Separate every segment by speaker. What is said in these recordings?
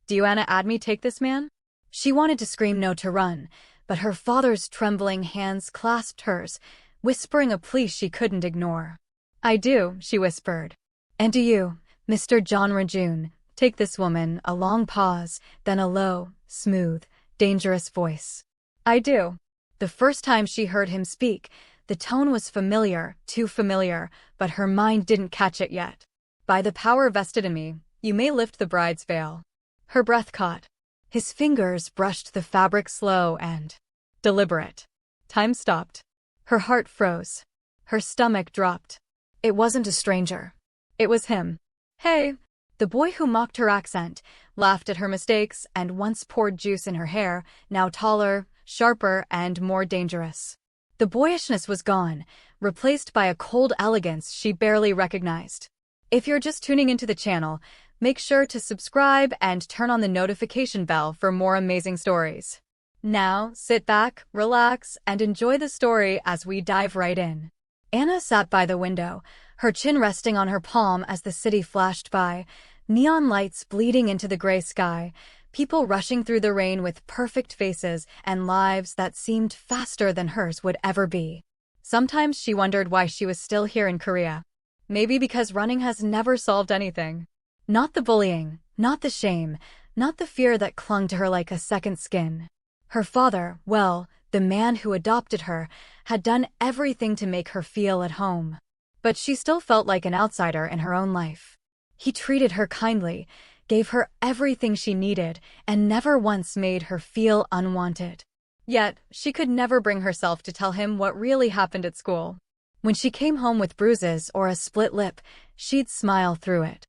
Speaker 1: Do you Anna add me take this man? She wanted to scream no to run, but her father's trembling hands clasped hers, whispering a plea she couldn't ignore. I do, she whispered. And do you, Mr. Jeon RenJun, take this woman? A long pause, then a low, smooth, dangerous voice. I do. The first time she heard him speak, the tone was familiar, too familiar, but her mind didn't catch it yet. By the power vested in me, you may lift the bride's veil. Her breath caught. His fingers brushed the fabric slow and deliberate. Time stopped. Her heart froze. Her stomach dropped. It wasn't a stranger. It was him. Hey, the boy who mocked her accent, laughed at her mistakes, and once poured juice in her hair, now taller, sharper, and more dangerous. The boyishness was gone, replaced by a cold elegance she barely recognized. If you're just tuning into the channel, make sure to subscribe and turn on the notification bell for more amazing stories. Now, sit back, relax, and enjoy the story as we dive right in. Anna sat by the window, her chin resting on her palm as the city flashed by, neon lights bleeding into the gray sky, people rushing through the rain with perfect faces and lives that seemed faster than hers would ever be. Sometimes she wondered why she was still here in Korea. Maybe because running has never solved anything. Not the bullying, not the shame, not the fear that clung to her like a second skin. Her father, well, the man who adopted her, had done everything to make her feel at home. But she still felt like an outsider in her own life. He treated her kindly, gave her everything she needed, and never once made her feel unwanted. Yet, she could never bring herself to tell him what really happened at school. When she came home with bruises or a split lip, she'd smile through it.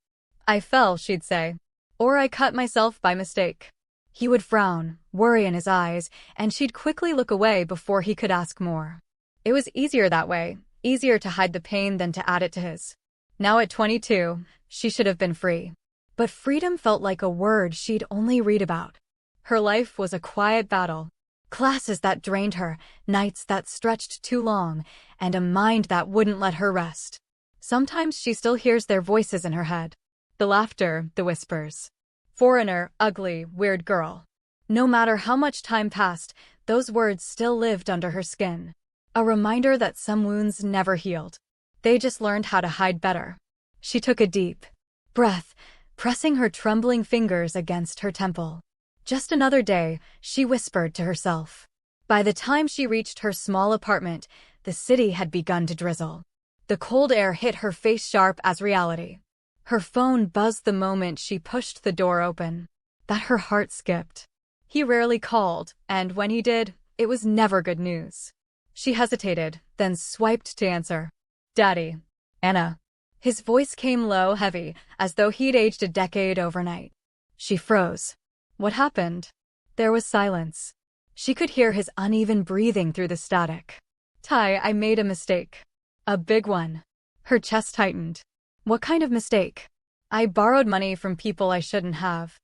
Speaker 1: I fell, she'd say. Or I cut myself by mistake. He would frown, worry in his eyes, and she'd quickly look away before he could ask more. It was easier that way, easier to hide the pain than to add it to his. Now at 22, she should have been free. But freedom felt like a word she'd only read about. Her life was a quiet battle. Classes that drained her, nights that stretched too long, and a mind that wouldn't let her rest. Sometimes she still hears their voices in her head. The laughter, the whispers. Foreigner, ugly, weird girl. No matter how much time passed, those words still lived under her skin. A reminder that some wounds never healed. They just learned how to hide better. She took a deep breath, pressing her trembling fingers against her temple. Just another day, she whispered to herself. By the time she reached her small apartment, the city had begun to drizzle. The cold air hit her face sharp as reality. Her phone buzzed the moment she pushed the door open. That her heart skipped. He rarely called, and when he did, it was never good news. She hesitated, then swiped to answer. Daddy. Anna. His voice came low, heavy, as though he'd aged a decade overnight. She froze. What happened? There was silence. She could hear his uneven breathing through the static. Tai, I made a mistake. A big one. Her chest tightened. What kind of mistake? I borrowed money from people I shouldn't have.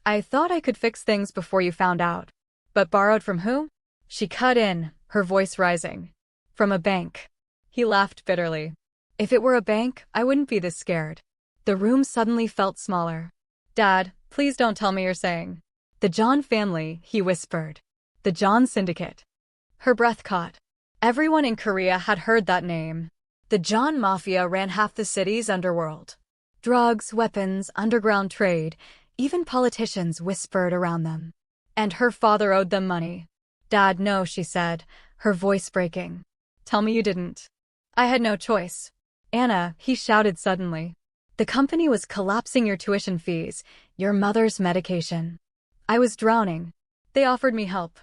Speaker 1: I thought I could fix things before you found out. But borrowed from who? She cut in, her voice rising. From a bank. He laughed bitterly. If it were a bank, I wouldn't be this scared. The room suddenly felt smaller. Dad, please don't tell me you're saying. The Jeon family, he whispered. The Jeon syndicate. Her breath caught. Everyone in Korea had heard that name. The Jeon Mafia ran half the city's underworld. Drugs, weapons, underground trade, even politicians whispered around them. And her father owed them money. Dad, no, she said, her voice breaking. Tell me you didn't. I had no choice. Anna, he shouted suddenly. The company was collapsing your tuition fees, your mother's medication. I was drowning. They offered me help.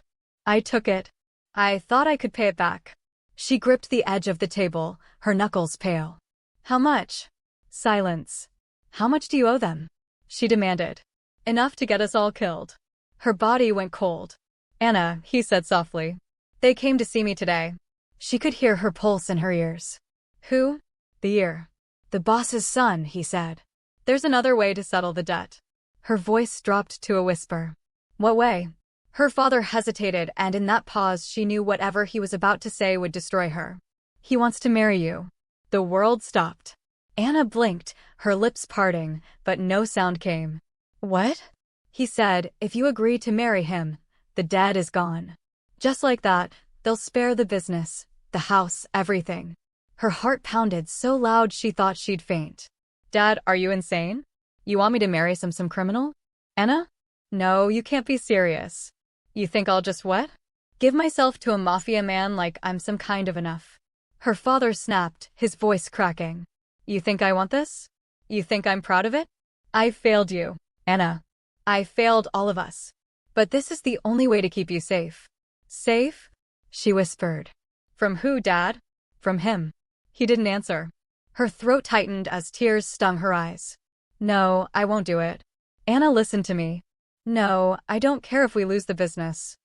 Speaker 1: I took it. I thought I could pay it back. She gripped the edge of the table, her knuckles pale. How much? Silence. How much do you owe them? She demanded. Enough to get us all killed. Her body went cold. Anna, he said softly. They came to see me today. She could hear her pulse in her ears. Who? The ear. The boss's son, he said. There's another way to settle the debt. Her voice dropped to a whisper. What way? Her father hesitated, and in that pause she knew whatever he was about to say would destroy her. He wants to marry you. The world stopped. Anna blinked, her lips parting, but no sound came. What? He said, if you agree to marry him, the debt is gone. Just like that, they'll spare the business, the house, everything. Her heart pounded so loud she thought she'd faint. Dad, are you insane? You want me to marry some criminal? Anna? No, you can't be serious. You think I'll just what? Give myself to a mafia man like I'm some kind of enough. Her father snapped, his voice cracking. You think I want this? You think I'm proud of it? I failed you, Anna. I failed all of us. But this is the only way to keep you safe. Safe? She whispered. From who, Dad? From him. He didn't answer. Her throat tightened as tears stung her eyes. No, I won't do it. Anna, listen to me. No, I don't care if we lose the business.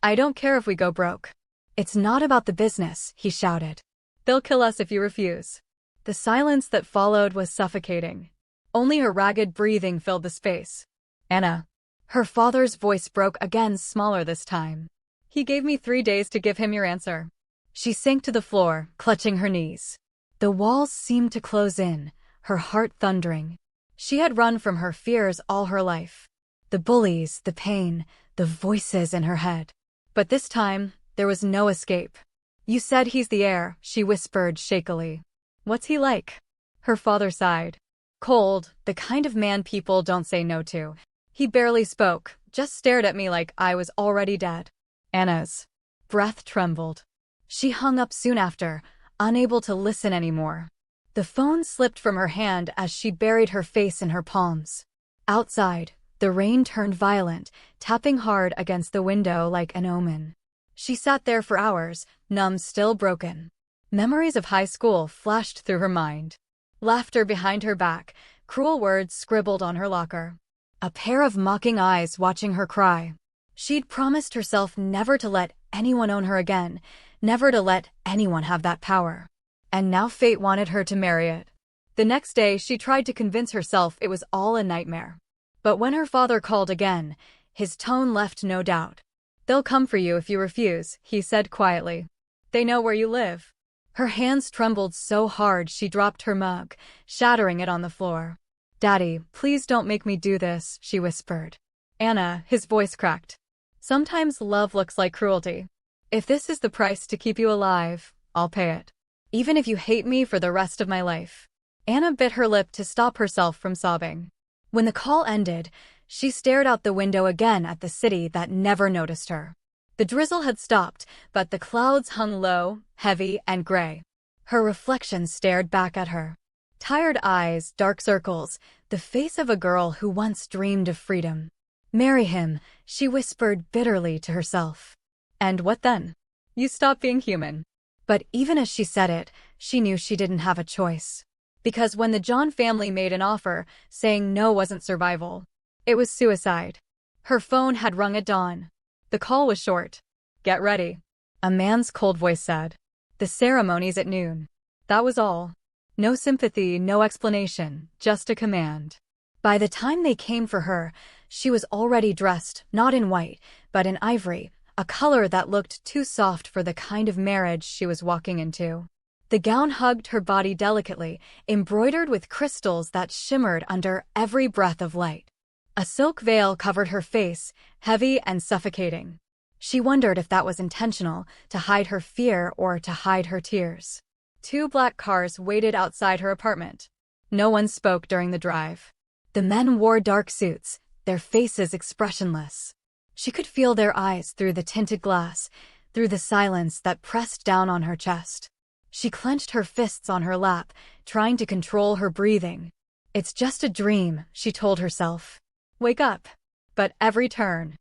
Speaker 1: I don't care if we go broke. It's not about the business, he shouted. They'll kill us if you refuse. The silence that followed was suffocating. Only her ragged breathing filled the space. Anna. Her father's voice broke again, smaller this time. He gave me 3 days to give him your answer. She sank to the floor, clutching her knees. The walls seemed to close in, her heart thundering. She had run from her fears all her life. The bullies, the pain, the voices in her head. But this time, there was no escape. You said he's the heir, she whispered shakily. What's he like? Her father sighed. Cold, the kind of man people don't say no to. He barely spoke, just stared at me like I was already dead. Anna's breath trembled. She hung up soon after, unable to listen anymore. The phone slipped from her hand as she buried her face in her palms. Outside, the rain turned violent, tapping hard against the window like an omen. She sat there for hours, numb, still broken. Memories of high school flashed through her mind. Laughter behind her back, cruel words scribbled on her locker. A pair of mocking eyes watching her cry. She'd promised herself never to let anyone own her again, never to let anyone have that power. And now fate wanted her to marry it. The next day, she tried to convince herself it was all a nightmare. But when her father called again, his tone left no doubt. They'll come for you if you refuse, he said quietly. They know where you live. Her hands trembled so hard she dropped her mug, shattering it on the floor. Daddy, please don't make me do this, she whispered. Anna, his voice cracked. Sometimes love looks like cruelty. If this is the price to keep you alive, I'll pay it. Even if you hate me for the rest of my life. Anna bit her lip to stop herself from sobbing. When the call ended, she stared out the window again at the city that never noticed her. The drizzle had stopped, but the clouds hung low, heavy, and gray. Her reflection stared back at her. Tired eyes, dark circles, the face of a girl who once dreamed of freedom. Marry him, she whispered bitterly to herself. And what then? You stop being human. But even as she said it, she knew she didn't have a choice. Because when the Jeon family made an offer, saying no wasn't survival. It was suicide. Her phone had rung at dawn. The call was short. Get ready. A man's cold voice said. The ceremony's at noon. That was all. No sympathy, no explanation, just a command. By the time they came for her, she was already dressed, not in white, but in ivory, a color that looked too soft for the kind of marriage she was walking into. The gown hugged her body delicately, embroidered with crystals that shimmered under every breath of light. A silk veil covered her face, heavy and suffocating. She wondered if that was intentional, to hide her fear or to hide her tears. 2 black cars waited outside her apartment. No one spoke during the drive. The men wore dark suits, their faces expressionless. She could feel their eyes through the tinted glass, through the silence that pressed down on her chest. She clenched her fists on her lap, trying to control her breathing. It's just a dream, she told herself. Wake up. But every turn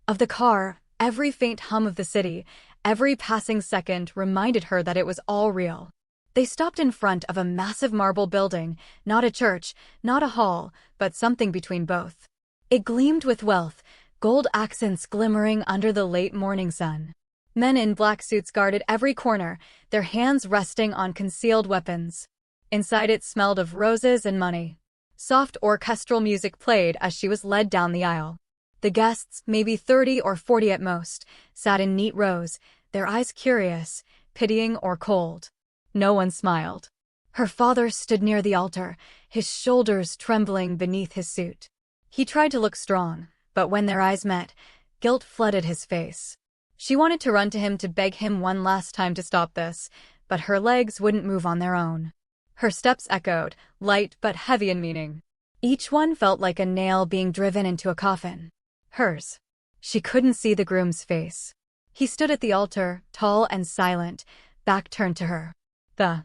Speaker 1: of the car, every faint hum of the city, every passing second reminded her that it was all real. They stopped in front of a massive marble building, not a church, not a hall, but something between both. It gleamed with wealth, gold accents glimmering under the late morning sun. Men in black suits guarded every corner, their hands resting on concealed weapons. Inside it smelled of roses and money. Soft orchestral music played as she was led down the aisle. The guests, maybe 30 or 40 at most, sat in neat rows, their eyes curious, pitying or cold. No one smiled. Her father stood near the altar, his shoulders trembling beneath his suit. He tried to look strong, but when their eyes met, guilt flooded his face. She wanted to run to him to beg him one last time to stop this, but her legs wouldn't move on their own. Her steps echoed, light but heavy in meaning. Each one felt like a nail being driven into a coffin. Hers. She couldn't see the groom's face. He stood at the altar, tall and silent, back turned to her. The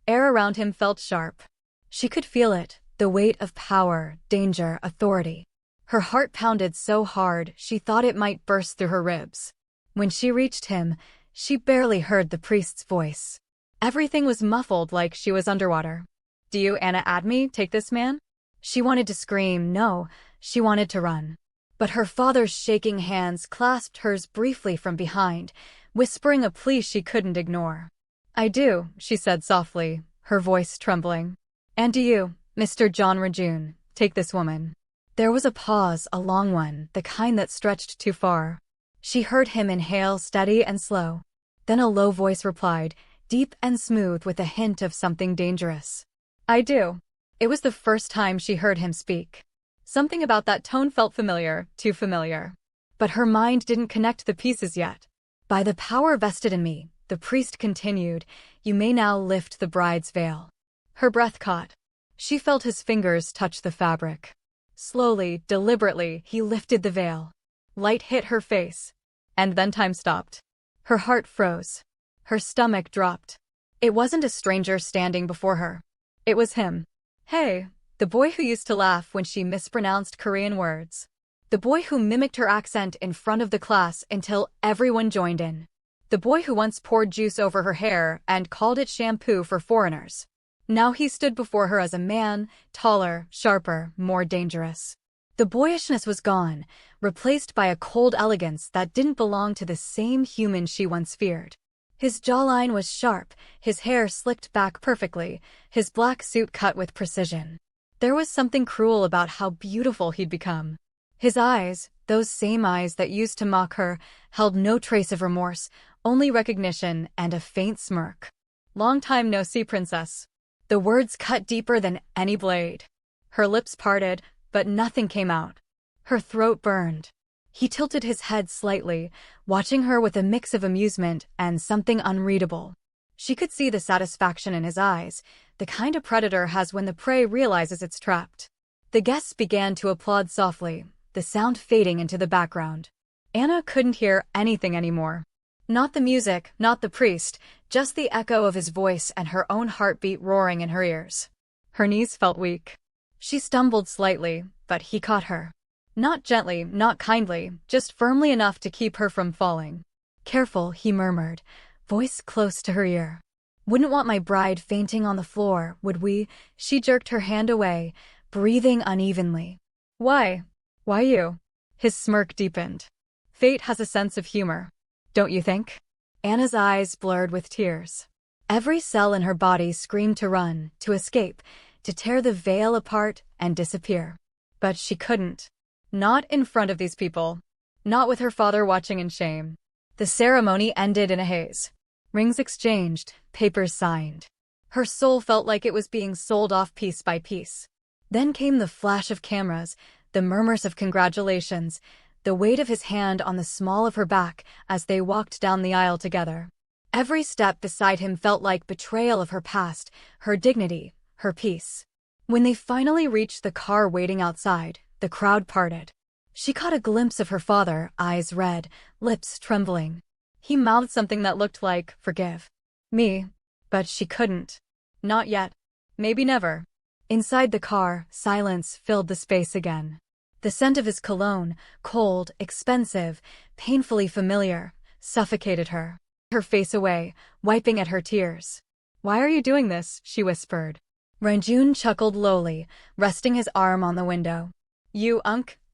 Speaker 1: air around him felt sharp. She could feel it, the weight of power, danger, authority. Her heart pounded so hard she thought it might burst through her ribs. When she reached him, she barely heard the priest's voice. Everything was muffled like she was underwater. "Do you Anna add me, take this man?" She wanted to scream, no, she wanted to run. But her father's shaking hands clasped hers briefly from behind, whispering a plea she couldn't ignore. "I do," she said softly, her voice trembling. "And do you, Mr. Jeon RenJun, take this woman." There was a pause, a long one, the kind that stretched too far. She heard him inhale steady and slow. Then a low voice replied, deep and smooth with a hint of something dangerous. "I do." It was the first time she heard him speak. Something about that tone felt familiar, too familiar. But her mind didn't connect the pieces yet. "By the power vested in me," the priest continued, "you may now lift the bride's veil." Her breath caught. She felt his fingers touch the fabric. Slowly, deliberately, he lifted the veil. Light hit her face. And then time stopped. Her heart froze. Her stomach dropped. It wasn't a stranger standing before her. It was him. Hey, the boy who used to laugh when she mispronounced Korean words. The boy who mimicked her accent in front of the class until everyone joined in. The boy who once poured juice over her hair and called it shampoo for foreigners. Now he stood before her as a man, taller, sharper, more dangerous. The boyishness was gone, replaced by a cold elegance that didn't belong to the same human she once feared. His jawline was sharp, his hair slicked back perfectly, his black suit cut with precision. There was something cruel about how beautiful he'd become. His eyes, those same eyes that used to mock her, held no trace of remorse, only recognition and a faint smirk. "Long time no see, princess." The words cut deeper than any blade. Her lips parted, but nothing came out. Her throat burned. He tilted his head slightly, watching her with a mix of amusement and something unreadable. She could see the satisfaction in his eyes, the kind a predator has when the prey realizes it's trapped. The guests began to applaud softly, the sound fading into the background. Anna couldn't hear anything anymore. Not the music, not the priest, just the echo of his voice and her own heartbeat roaring in her ears. Her knees felt weak. She stumbled slightly, but he caught her. Not gently, not kindly, just firmly enough to keep her from falling. "Careful," he murmured, voice close to her ear. "Wouldn't want my bride fainting on the floor, would we?" She jerked her hand away, breathing unevenly. "Why? Why you?" His smirk deepened. "Fate has a sense of humor. Don't you think?" Anna's eyes blurred with tears. Every cell in her body screamed to run, to escape, to tear the veil apart and disappear. But she couldn't. Not in front of these people. Not with her father watching in shame. The ceremony ended in a haze. Rings exchanged, papers signed. Her soul felt like it was being sold off piece by piece. Then came the flash of cameras, the murmurs of congratulations, the weight of his hand on the small of her back as they walked down the aisle together. Every step beside him felt like betrayal of her past, her dignity, her peace. When they finally reached the car waiting outside, the crowd parted. She caught a glimpse of her father, eyes red, lips trembling. He mouthed something that looked like, "Forgive me," but she couldn't. Not yet. Maybe never. Inside the car, silence filled the space again. The scent of his cologne, cold, expensive, painfully familiar, suffocated her. Her face away, wiping at her tears. "Why are you doing this?" she whispered. RenJun chuckled lowly, resting his arm on the window. "You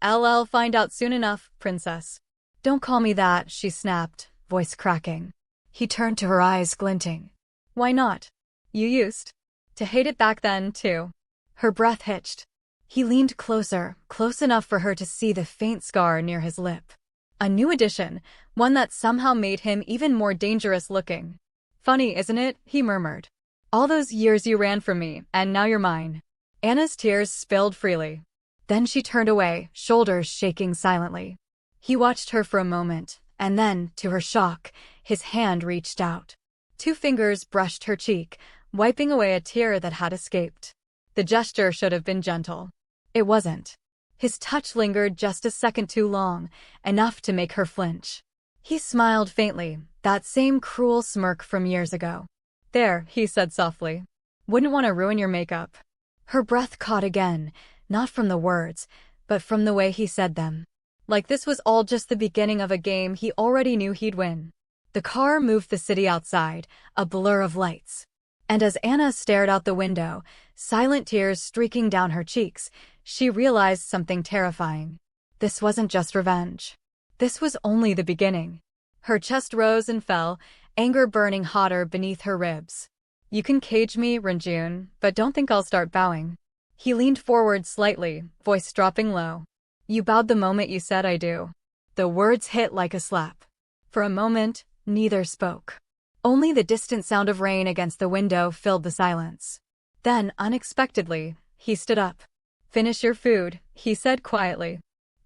Speaker 1: LL find out soon enough, princess." "Don't call me that," she snapped, voice cracking. He turned to her, eyes glinting. "Why not? You used to hate it back then, too." Her breath hitched. He leaned closer, close enough for her to see the faint scar near his lip. A new addition, one that somehow made him even more dangerous looking. "Funny, isn't it?" he murmured. "All those years you ran from me, and now you're mine." Anna's tears spilled freely. Then she turned away, shoulders shaking silently. He watched her for a moment, and then, to her shock, his hand reached out. 2 fingers brushed her cheek, wiping away a tear that had escaped. The gesture should have been gentle. It wasn't. His touch lingered just a second too long, enough to make her flinch. He smiled faintly, that same cruel smirk from years ago. "There," he said softly. "Wouldn't want to ruin your makeup." Her breath caught again, not from the words, but from the way he said them. Like this was all just the beginning of a game he already knew he'd win. The car moved the city outside, a blur of lights. And as Anna stared out the window, silent tears streaking down her cheeks, she realized something terrifying. This wasn't just revenge. This was only the beginning. Her chest rose and fell, anger burning hotter beneath her ribs. "You can cage me, RenJun, but don't think I'll start bowing." He leaned forward slightly, voice dropping low. "You bowed the moment you said I do." The words hit like a slap. For a moment, neither spoke. Only the distant sound of rain against the window filled the silence. Then, unexpectedly, he stood up. "Finish your food," he said quietly.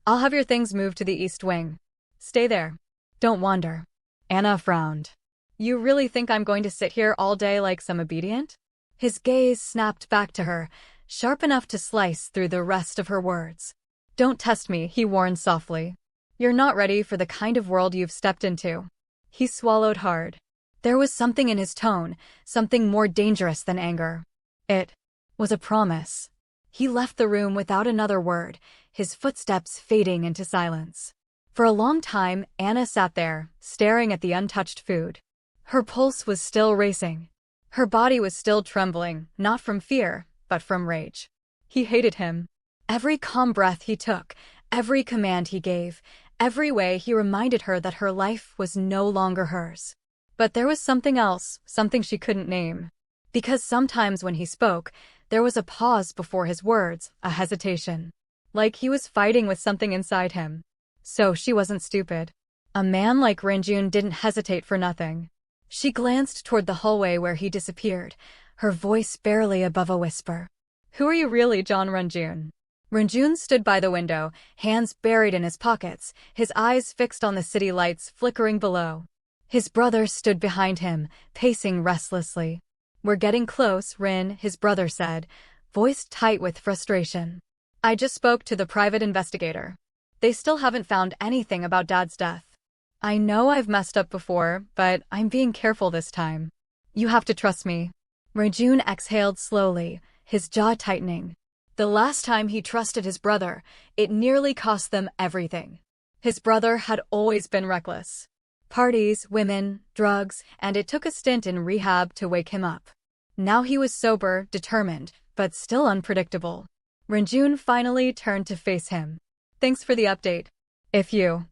Speaker 1: "I'll have your things moved to the East Wing. Stay there. Don't wander." Anna frowned. "You really think I'm going to sit here all day like some obedient?" His gaze snapped back to her, sharp enough to slice through the rest of her words. "Don't test me," he warned softly. "You're not ready for the kind of world you've stepped into." He swallowed hard. There was something in his tone, something more dangerous than anger. It was a promise. He left the room without another word, his footsteps fading into silence. For a long time, Anna sat there, staring at the untouched food. Her pulse was still racing. Her body was still trembling, not from fear, but from rage. He hated him. Every calm breath he took, every command he gave, every way he reminded her that her life was no longer hers. But there was something else, something she couldn't name. Because sometimes when he spoke, there was a pause before his words, a hesitation. Like he was fighting with something inside him. So she wasn't stupid. A man like RenJun didn't hesitate for nothing. She glanced toward the hallway where he disappeared, her voice barely above a whisper. "Who are you really, John RenJun?" RenJun stood by the window, hands buried in his pockets, his eyes fixed on the city lights flickering below. His brother stood behind him, pacing restlessly. "We're getting close, Ren," his brother said, voice tight with frustration. "I just spoke to the private investigator. They still haven't found anything about Dad's death. I know I've messed up before, but I'm being careful this time. You have to trust me." RenJun exhaled slowly, his jaw tightening. The last time he trusted his brother, it nearly cost them everything. His brother had always been reckless. Parties, women, drugs, and it took a stint in rehab to wake him up. Now he was sober, determined, but still unpredictable. RenJun finally turned to face him. "Thanks for the update. If you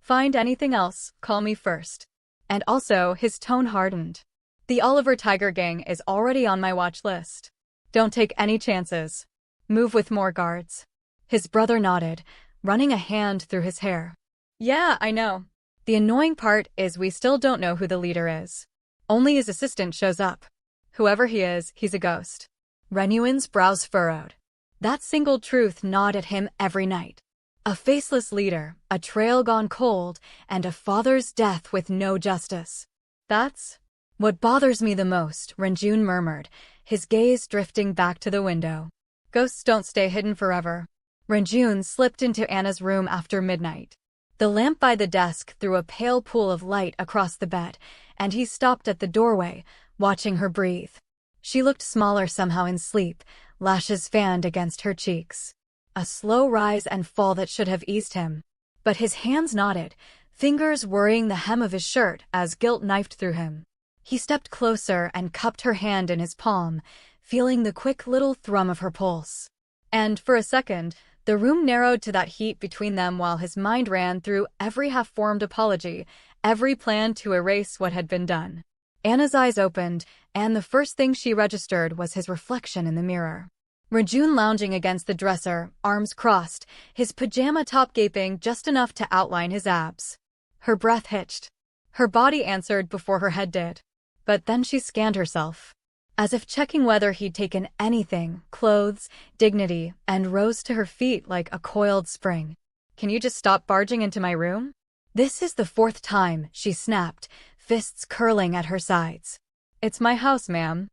Speaker 1: find anything else, call me first." And also, his tone hardened. "The Oliver Tiger Gang is already on my watch list. Don't take any chances. Move with more guards." His brother nodded, running a hand through his hair. "Yeah, I know. The annoying part is we still don't know who the leader is. Only his assistant shows up. Whoever he is, he's a ghost." RenJun's brows furrowed. That single truth gnawed at him every night. A faceless leader, a trail gone cold, and a father's death with no justice. "That's what bothers me the most," RenJun murmured, his gaze drifting back to the window. "Ghosts don't stay hidden forever." RenJun slipped into Anna's room after midnight. The lamp by the desk threw a pale pool of light across the bed, and he stopped at the doorway, watching her breathe. She looked smaller somehow in sleep, lashes fanned against her cheeks. A slow rise and fall that should have eased him. But his hands knotted, fingers worrying the hem of his shirt as guilt knifed through him. He stepped closer and cupped her hand in his palm, feeling the quick little thrum of her pulse. And for a second, the room narrowed to that heat between them while his mind ran through every half-formed apology, every plan to erase what had been done. Anna's eyes opened, and the first thing she registered was his reflection in the mirror. RenJun lounging against the dresser, arms crossed, his pajama top gaping just enough to outline his abs. Her breath hitched. Her body answered before her head did. But then she scanned herself. as if checking whether he'd taken anything, clothes, dignity, and rose to her feet like a coiled spring. Can you just stop barging into my room? This is the fourth time, she snapped, fists curling at her sides. It's my house, ma'am.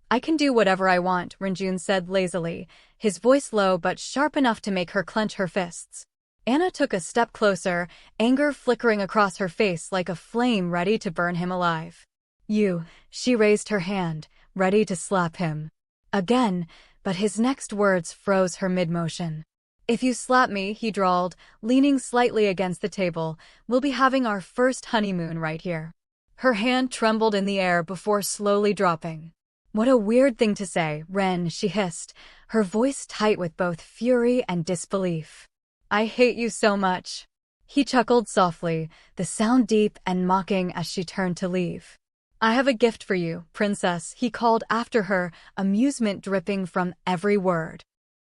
Speaker 1: I can do whatever I want, RenJun said lazily, his voice low but sharp enough to make her clench her fists. Anna took a step closer, anger flickering across her face like a flame ready to burn him alive. You, she raised her hand, ready to slap him. Again, but his next words froze her mid-motion. If you slap me, he drawled, leaning slightly against the table, we'll be having our first honeymoon right here. Her hand trembled in the air before slowly dropping. What a weird thing to say, Ren, she hissed, her voice tight with both fury and disbelief. I hate you so much. He chuckled softly, the sound deep and mocking as she turned to leave. I have a gift for you, princess, he called after her, amusement dripping from every word.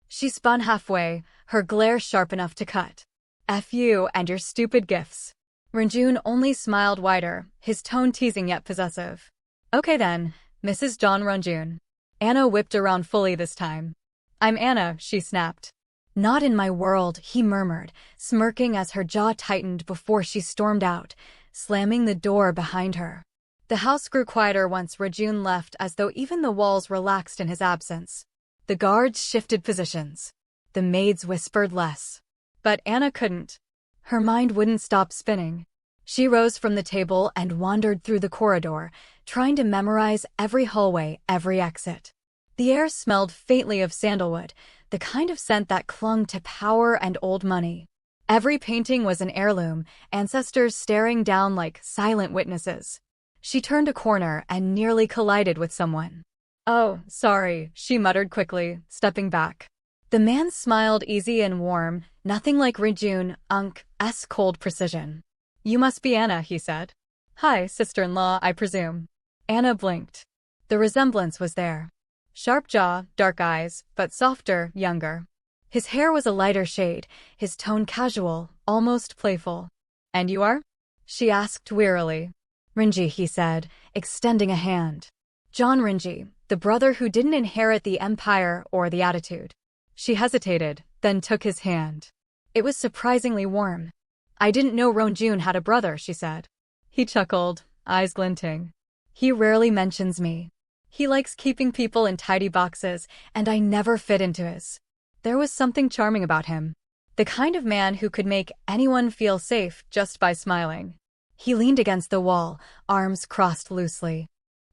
Speaker 1: She spun halfway, her glare sharp enough to cut. F you and your stupid gifts. RenJun only smiled wider, his tone teasing yet possessive. Okay then, Mrs. Jeon RenJun. Anna whipped around fully this time. I'm Anna, she snapped. Not in my world, he murmured, smirking as her jaw tightened before she stormed out, slamming the door behind her. The house grew quieter once RenJun left, as though even the walls relaxed in his absence. The guards shifted positions. The maids whispered less. But Anna couldn't. Her mind wouldn't stop spinning. She rose from the table and wandered through the corridor, trying to memorize every hallway, every exit. The air smelled faintly of sandalwood, the kind of scent that clung to power and old money. Every painting was an heirloom, ancestors staring down like silent witnesses. She turned a corner and nearly collided with someone. Oh, sorry, she muttered quickly, stepping back. The man smiled easy and warm, nothing like RenJun's cold precision. You must be Anna, he said. Hi, sister-in-law, I presume. Anna blinked. The resemblance was there. Sharp jaw, dark eyes, but softer, younger. His hair was a lighter shade, his tone casual, almost playful. And you are? She asked wearily. RenJun, he said, extending a hand. Jeon RenJun, the brother who didn't inherit the empire or the attitude. She hesitated, then took his hand. It was surprisingly warm. I didn't know RenJun had a brother, she said. He chuckled, eyes glinting. He rarely mentions me. He likes keeping people in tidy boxes, and I never fit into his. There was something charming about him. The kind of man who could make anyone feel safe just by smiling. He leaned against the wall, arms crossed loosely.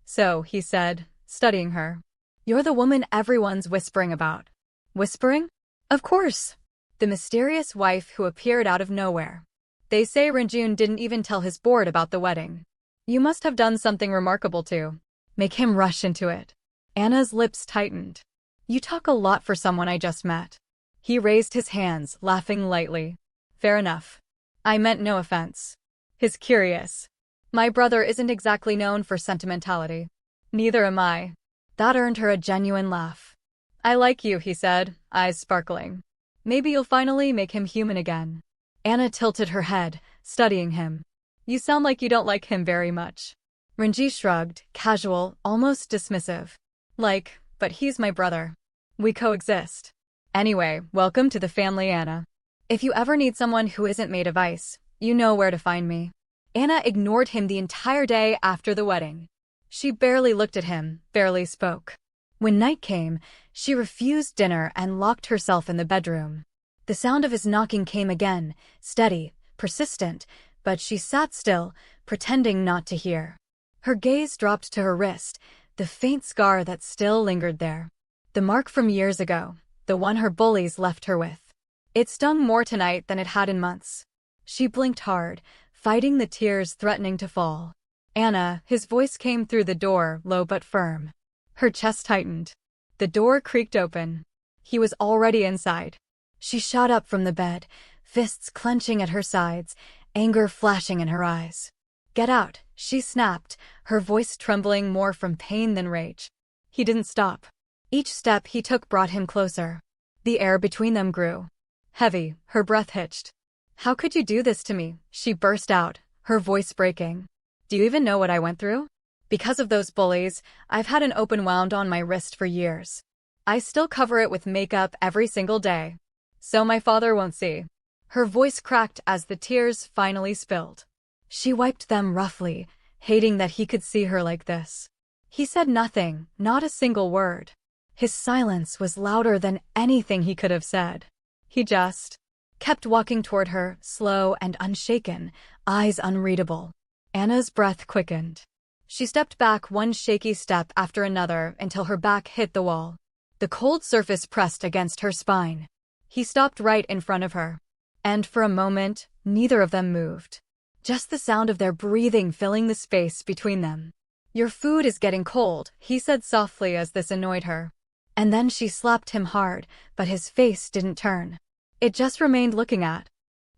Speaker 1: So, he said, studying her. You're the woman everyone's whispering about. Whispering? Of course. The mysterious wife who appeared out of nowhere. They say RenJun didn't even tell his board about the wedding. You must have done something remarkable to make him rush into it. Anna's lips tightened. You talk a lot for someone I just met. He raised his hands, laughing lightly. Fair enough. I meant no offense. His curious. My brother isn't exactly known for sentimentality. Neither am I. That earned her a genuine laugh. I like you, he said, eyes sparkling. Maybe you'll finally make him human again. Anna tilted her head, studying him. You sound like you don't like him very much. RenJun shrugged, casual, almost dismissive. But he's my brother. We coexist. Anyway, welcome to the family, Anna. If you ever need someone who isn't made of ice, you know where to find me. Anna ignored him the entire day after the wedding. She barely looked at him, barely spoke. When night came, she refused dinner and locked herself in the bedroom. The sound of his knocking came again, steady, persistent, but she sat still, pretending not to hear. Her gaze dropped to her wrist, the faint scar that still lingered there. The mark from years ago, the one her bullies left her with. It stung more tonight than it had in months. She blinked hard, fighting the tears threatening to fall. Anna, his voice came through the door, low but firm. Her chest tightened. The door creaked open. He was already inside. She shot up from the bed, fists clenching at her sides, anger flashing in her eyes. Get out, she snapped, her voice trembling more from pain than rage. He didn't stop. Each step he took brought him closer. The air between them grew. Heavy, her breath hitched. How could you do this to me? She burst out, her voice breaking. Do you even know what I went through? Because of those bullies, I've had an open wound on my wrist for years. I still cover it with makeup every single day. So my father won't see." Her voice cracked as the tears finally spilled. She wiped them roughly, hating that he could see her like this. He said nothing, not a single word. His silence was louder than anything he could have said. He just kept walking toward her, slow and unshaken, eyes unreadable. Anna's breath quickened. She stepped back one shaky step after another until her back hit the wall. The cold surface pressed against her spine. He stopped right in front of her. And for a moment, neither of them moved. Just the sound of their breathing filling the space between them. "Your food is getting cold," he said softly as this annoyed her. And then she slapped him hard, but his face didn't turn. It just remained looking at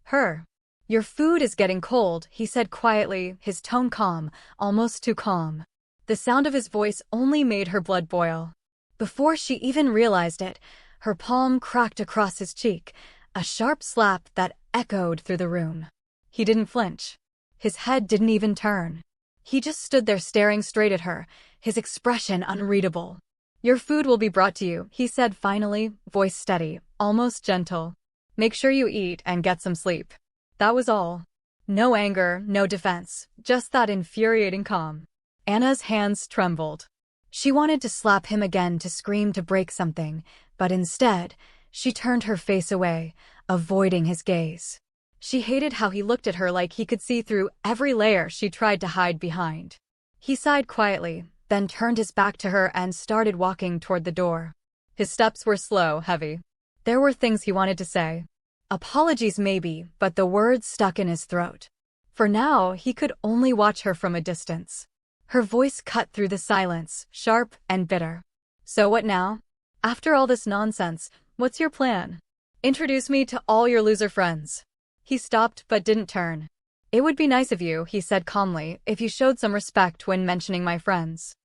Speaker 1: her. "Your food is getting cold," he said quietly, his tone calm, almost too calm. The sound of his voice only made her blood boil. Before she even realized it, her palm cracked across his cheek, a sharp slap that echoed through the room. He didn't flinch. His head didn't even turn. He just stood there staring straight at her, his expression unreadable. "Your food will be brought to you," he said finally, voice steady, almost gentle. "Make sure you eat and get some sleep." That was all. No anger, no defense, just that infuriating calm. Anna's hands trembled. She wanted to slap him again, to scream, to break something, but instead, she turned her face away, avoiding his gaze. She hated how he looked at her, like he could see through every layer she tried to hide behind. He sighed quietly, then turned his back to her and started walking toward the door. His steps were slow, heavy. There were things he wanted to say. Apologies maybe, but the words stuck in his throat. For now, he could only watch her from a distance. Her voice cut through the silence, sharp and bitter. "So what now? After all this nonsense, what's your plan? Introduce me to all your loser friends." He stopped but didn't turn. "It would be nice of you," he said calmly, "if you showed some respect when mentioning my friends.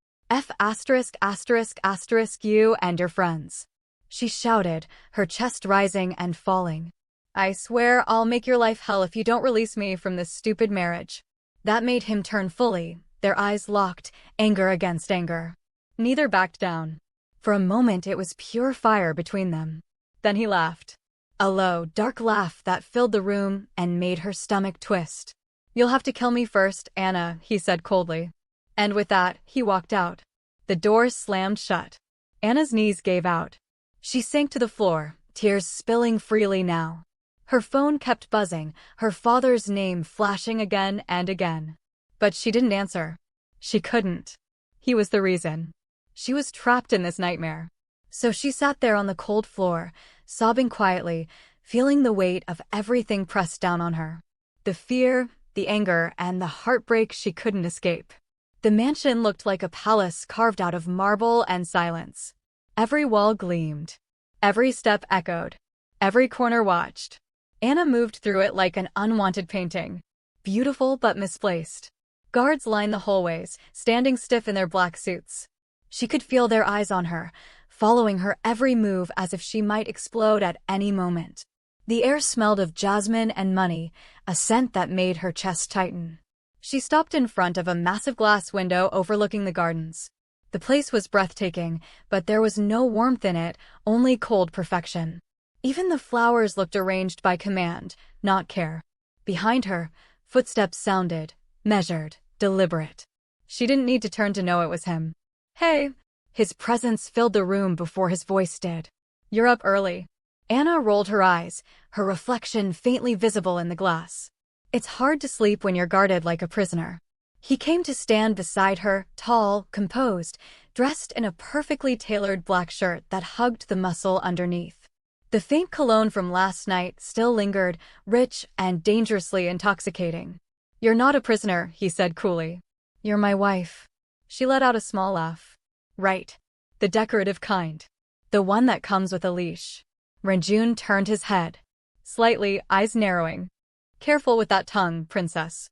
Speaker 1: You and your friends." She shouted, her chest rising and falling. "I swear I'll make your life hell if you don't release me from this stupid marriage." That made him turn fully, their eyes locked, anger against anger. Neither backed down. For a moment it was pure fire between them. Then he laughed. A low, dark laugh that filled the room and made her stomach twist. "You'll have to kill me first, Anna," he said coldly. And with that, he walked out. The door slammed shut. Anna's knees gave out. She sank to the floor, tears spilling freely now. Her phone kept buzzing, her father's name flashing again and again. But she didn't answer. She couldn't. He was the reason. She was trapped in this nightmare. So she sat there on the cold floor, sobbing quietly, feeling the weight of everything pressed down on her. The fear, the anger, and the heartbreak she couldn't escape. The mansion looked like a palace carved out of marble and silence. Every wall gleamed. Every step echoed. Every corner watched. Anna moved through it like an unwanted painting. Beautiful but misplaced. Guards lined the hallways, standing stiff in their black suits. She could feel their eyes on her, following her every move as if she might explode at any moment. The air smelled of jasmine and money, a scent that made her chest tighten. She stopped in front of a massive glass window overlooking the gardens. The place was breathtaking, but there was no warmth in it, only cold perfection. Even the flowers looked arranged by command, not care. Behind her, footsteps sounded, measured, deliberate. She didn't need to turn to know it was him. "Hey!" His presence filled the room before his voice did. "You're up early." Anna rolled her eyes, her reflection faintly visible in the glass. It's hard to sleep when you're guarded like a prisoner. He came to stand beside her, tall, composed, dressed in a perfectly tailored black shirt that hugged the muscle underneath. The faint cologne from last night still lingered, rich and dangerously intoxicating. "You're not a prisoner," he said coolly. "You're my wife." She let out a small laugh. "Right. The decorative kind. The one that comes with a leash." RenJun turned his head. Slightly, eyes narrowing. "Careful with that tongue, princess.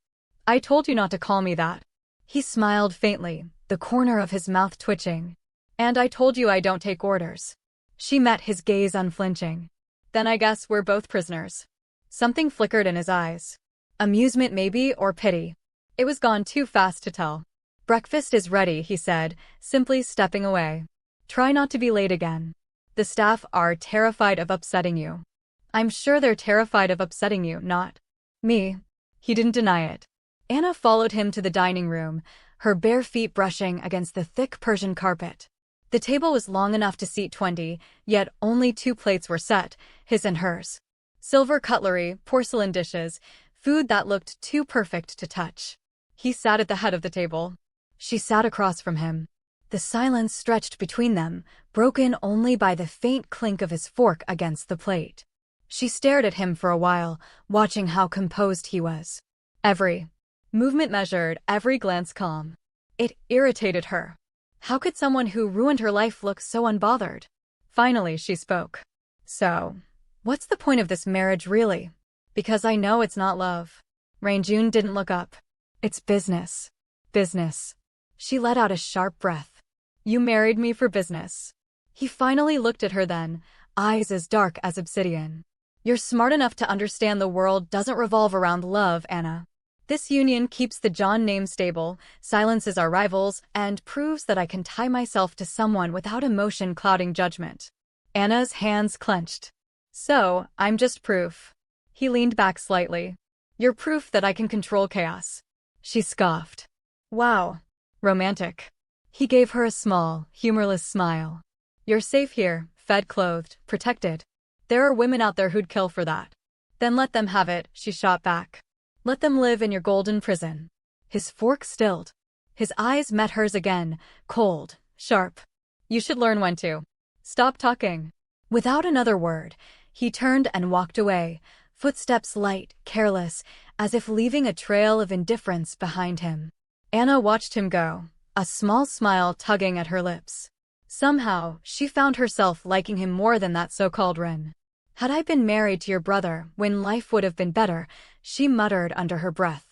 Speaker 1: I told you not to call me that." He smiled faintly, the corner of his mouth twitching. "And I told you I don't take orders." She met his gaze unflinching. "Then I guess we're both prisoners." Something flickered in his eyes. Amusement maybe, or pity. It was gone too fast to tell. Breakfast is ready, he said, simply stepping away. Try not to be late again. The staff are terrified of upsetting you. I'm sure they're terrified of upsetting you, not me. He didn't deny it. Anna followed him to the dining room, her bare feet brushing against the thick Persian carpet. The table was long enough to seat 20, yet only 2 plates were set, his and hers. Silver cutlery, porcelain dishes, food that looked too perfect to touch. He sat at the head of the table. She sat across from him. The silence stretched between them, broken only by the faint clink of his fork against the plate. She stared at him for a while, watching how composed he was. Every movement measured, every glance calm. It irritated her. How could someone who ruined her life look so unbothered? Finally, she spoke. So, what's the point of this marriage really? Because I know it's not love. RenJun didn't look up. It's business. Business. She let out a sharp breath. You married me for business. He finally looked at her then, eyes as dark as obsidian. You're smart enough to understand the world doesn't revolve around love, Anna. This union keeps the Jeon name stable, silences our rivals, and proves that I can tie myself to someone without emotion clouding judgment. Anna's hands clenched. So, I'm just proof. He leaned back slightly. You're proof that I can control chaos. She scoffed. Wow. Romantic. He gave her a small, humorless smile. You're safe here, fed, clothed, protected. There are women out there who'd kill for that. Then let them have it, she shot back. Let them live in your golden prison. His fork stilled. His eyes met hers again, cold, sharp. You should learn when to stop talking. Without another word, he turned and walked away, footsteps light, careless, as if leaving a trail of indifference behind him. Anna watched him go, a small smile tugging at her lips. Somehow, she found herself liking him more than that so-called Ren. Had I been married to your brother, when life would have been better, she muttered under her breath.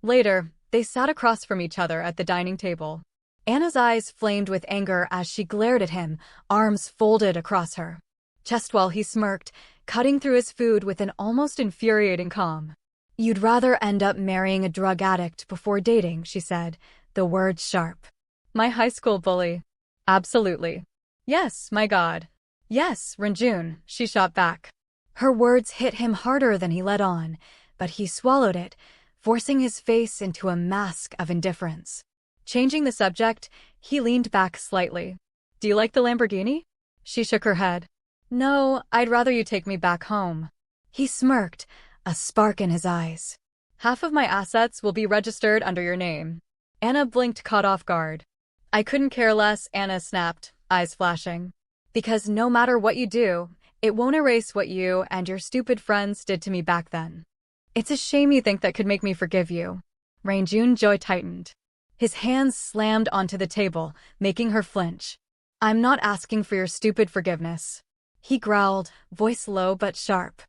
Speaker 1: Later, they sat across from each other at the dining table. Anna's eyes flamed with anger as she glared at him, arms folded across her chest while he smirked, cutting through his food with an almost infuriating calm. You'd rather end up marrying a drug addict before dating, she said, the words sharp. My high school bully. Absolutely. Yes, my God. Yes, RenJun, she shot back. Her words hit him harder than he let on, but he swallowed it, forcing his face into a mask of indifference. Changing the subject, he leaned back slightly. Do you like the Lamborghini? She shook her head. No, I'd rather you take me back home. He smirked, a spark in his eyes. Half of my assets will be registered under your name. Anna blinked, caught off guard. I couldn't care less, Anna snapped, eyes flashing. Because no matter what you do, it won't erase what you and your stupid friends did to me back then. It's a shame you think that could make me forgive you. RenJun's jaw tightened. His hands slammed onto the table, making her flinch. I'm not asking for your stupid forgiveness. He growled, voice low but sharp.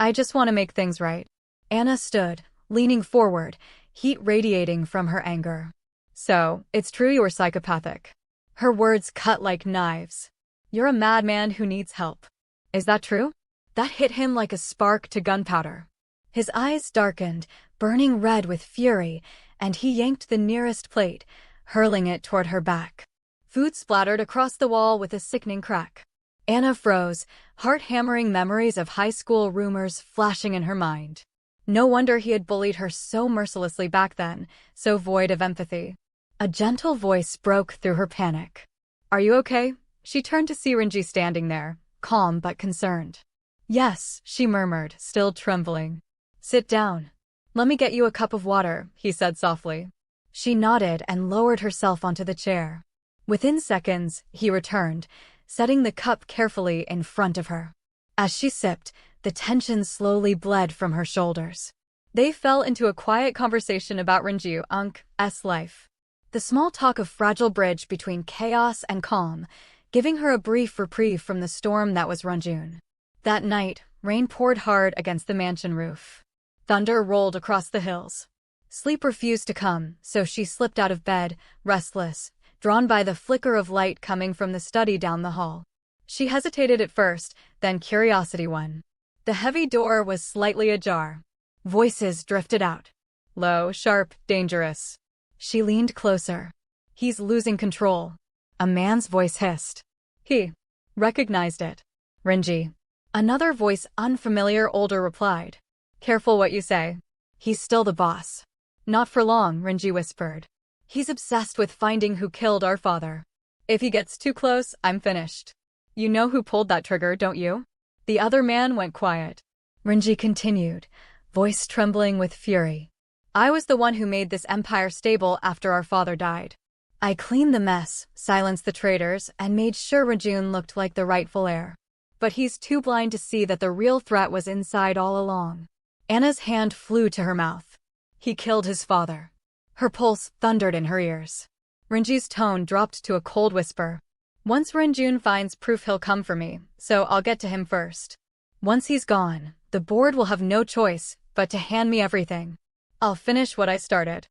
Speaker 1: I just want to make things right. Anna stood, leaning forward, heat radiating from her anger. So, it's true you were psychopathic. Her words cut like knives. You're a madman who needs help. Is that true? That hit him like a spark to gunpowder. His eyes darkened, burning red with fury, and he yanked the nearest plate, hurling it toward her back. Food splattered across the wall with a sickening crack. Anna froze, heart-hammering memories of high school rumors flashing in her mind. No wonder he had bullied her so mercilessly back then, so void of empathy. A gentle voice broke through her panic. Are you okay? She turned to see RenJun standing there, calm but concerned. Yes, she murmured, still trembling. Sit down. Let me get you a cup of water, he said softly. She nodded and lowered herself onto the chair. Within seconds, he returned, setting the cup carefully in front of her. As she sipped, the tension slowly bled from her shoulders. They fell into a quiet conversation about RenJun's life. The small talk of fragile bridge between chaos and calm, giving her a brief reprieve from the storm that was RenJun. That night, rain poured hard against the mansion roof. Thunder rolled across the hills. Sleep refused to come, so she slipped out of bed, restless, drawn by the flicker of light coming from the study down the hall. She hesitated at first, then curiosity won. The heavy door was slightly ajar. Voices drifted out. Low, sharp, dangerous. She leaned closer. He's losing control. A man's voice hissed. He recognized it. RenJun. Another voice, unfamiliar, older, replied. Careful what you say. He's still the boss. Not for long, RenJun whispered. He's obsessed with finding who killed our father. If he gets too close, I'm finished. You know who pulled that trigger, don't you? The other man went quiet. RenJun continued, voice trembling with fury. I was the one who made this empire stable after our father died. I cleaned the mess, silenced the traitors, and made sure RenJun looked like the rightful heir. But he's too blind to see that the real threat was inside all along. Anna's hand flew to her mouth. He killed his father. Her pulse thundered in her ears. RenJun's tone dropped to a cold whisper. Once RenJun finds proof, he'll come for me, so I'll get to him first. Once he's gone, the board will have no choice but to hand me everything. I'll finish what I started.